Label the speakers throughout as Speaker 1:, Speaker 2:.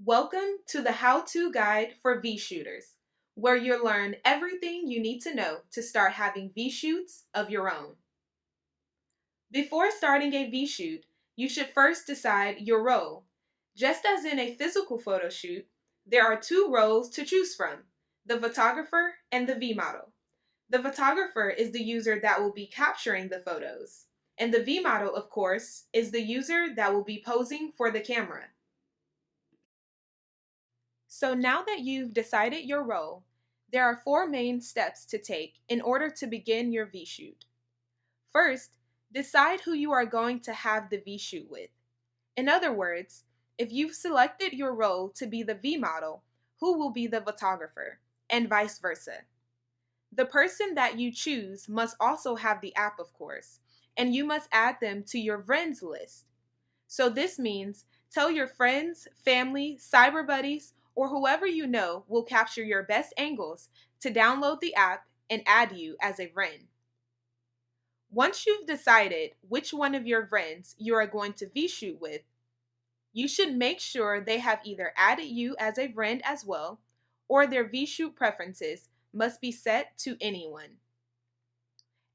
Speaker 1: Welcome to the how-to guide for VShooters, where you'll learn everything you need to know to start having VShoots of your own. Before starting a VShoot, you should first decide your role. Just as in a physical photo shoot, there are two roles to choose from, the photographer and the V-model. The photographer is the user that will be capturing the photos, and the V-model, of course, is the user that will be posing for the camera. So now that you've decided your role, there are four main steps to take in order to begin your VShoot. First, decide who you are going to have the VShoot with. In other words, if you've selected your role to be the V model, who will be the photographer, and vice versa. The person that you choose must also have the app, of course, and you must add them to your friends list. So this means tell your friends, family, cyber buddies, or whoever you know will capture your best angles to download the app and add you as a friend. Once you've decided which one of your friends you are going to VShoot with, you should make sure they have either added you as a friend as well, or their VShoot preferences must be set to anyone.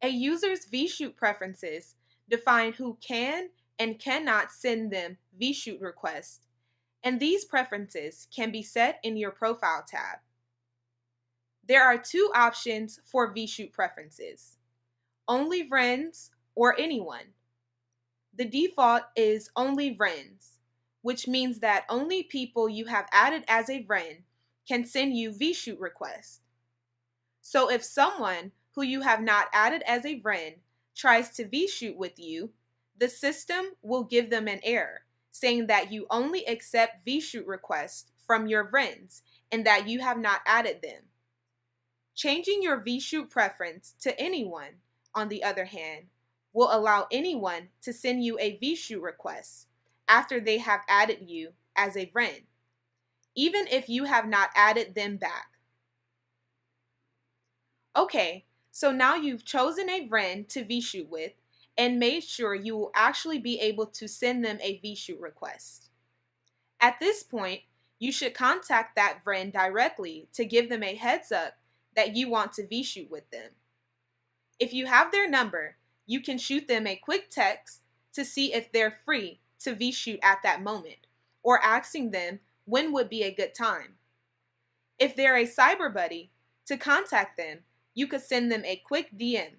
Speaker 1: A user's VShoot preferences define who can and cannot send them VShoot requests, and these preferences can be set in your Profile tab. There are two options for VShoot preferences: only friends or anyone. The default is only friends, which means that only people you have added as a friend can send you VShoot requests. So if someone who you have not added as a friend tries to VShoot with you, the system will give them an error saying that you only accept VShoot requests from your friends and that you have not added them. Changing your VShoot preference to anyone, on the other hand, will allow anyone to send you a VShoot request after they have added you as a friend, even if you have not added them back. Okay, so now you've chosen a friend to VShoot with and made sure you will actually be able to send them a VShoot request. At this point, you should contact that friend directly to give them a heads up that you want to VShoot with them. If you have their number, you can shoot them a quick text to see if they're free to VShoot at that moment, or asking them when would be a good time. If they're a cyber buddy, to contact them, you could send them a quick DM.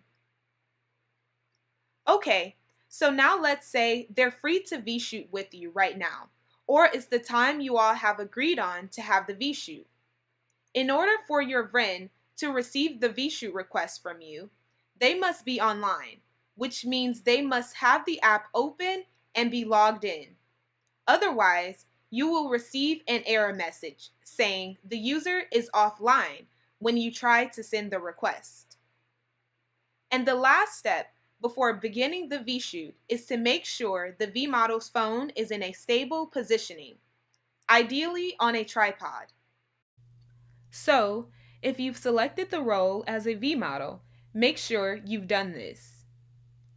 Speaker 1: Okay, so now let's say they're free to VShoot with you right now, or it's the time you all have agreed on to have the VShoot. In order for your friend to receive the VShoot request from you, they must be online, which means they must have the app open and be logged in. Otherwise, you will receive an error message saying the user is offline when you try to send the request. And the last step before beginning the VShoot is to make sure the V model's phone is in a stable positioning, ideally on a tripod. So, if you've selected the role as a V model, make sure you've done this.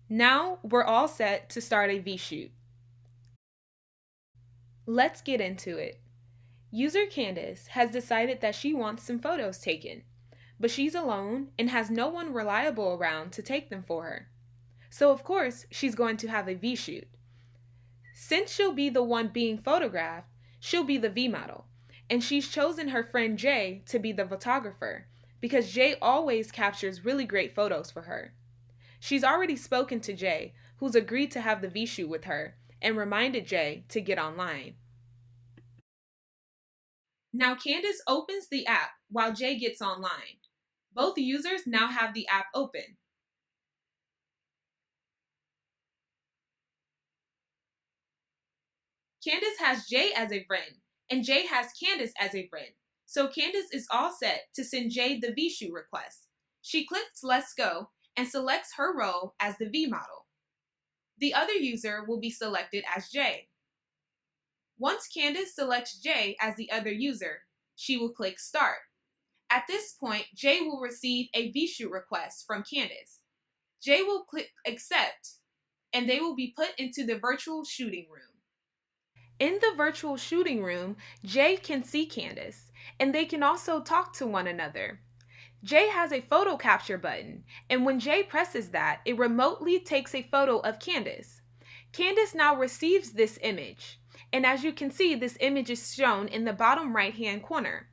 Speaker 1: Now we're all set to start a VShoot. Let's get into it. User Candace has decided that she wants some photos taken, but she's alone and has no one reliable around to take them for her. So of course, she's going to have a VShoot. Since she'll be the one being photographed, she'll be the V model, and she's chosen her friend Jay to be the photographer because Jay always captures really great photos for her. She's already spoken to Jay, who's agreed to have the VShoot with her, and reminded Jay to get online. Now Candace opens the app while Jay gets online. Both users now have the app open. Candace has Jay as a friend, and Jay has Candace as a friend. So Candace is all set to send Jay the VShoot request. She clicks Let's Go and selects her role as the V model. The other user will be selected as Jay. Once Candace selects Jay as the other user, she will click Start. At this point, Jay will receive a VShoot request from Candace. Jay will click Accept, and they will be put into the virtual shooting room. In the virtual shooting room, Jay can see Candace, and they can also talk to one another. Jay has a photo capture button, and when Jay presses that, it remotely takes a photo of Candace. Candace now receives this image, and as you can see, this image is shown in the bottom right-hand corner.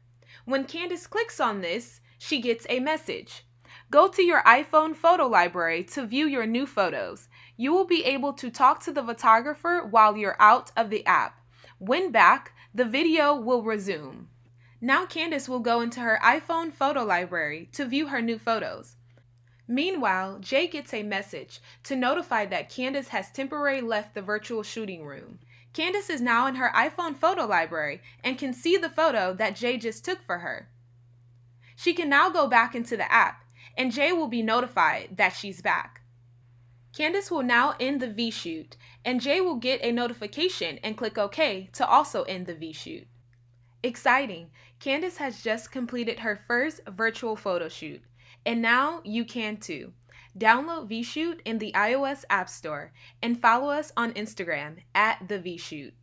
Speaker 1: When Candace clicks on this, she gets a message. Go to your iPhone photo library to view your new photos. You will be able to talk to the photographer while you're out of the app. When back, the video will resume. Now Candace will go into her iPhone photo library to view her new photos. Meanwhile, Jay gets a message to notify that Candace has temporarily left the virtual shooting room. Candace is now in her iPhone photo library and can see the photo that Jay just took for her. She can now go back into the app, and Jay will be notified that she's back. Candace will now end the VShoot, and Jay will get a notification and click OK to also end the VShoot. Exciting! Candace has just completed her first virtual photo shoot, and now you can too. Download VShoot in the iOS App Store and follow us on Instagram @VShoot.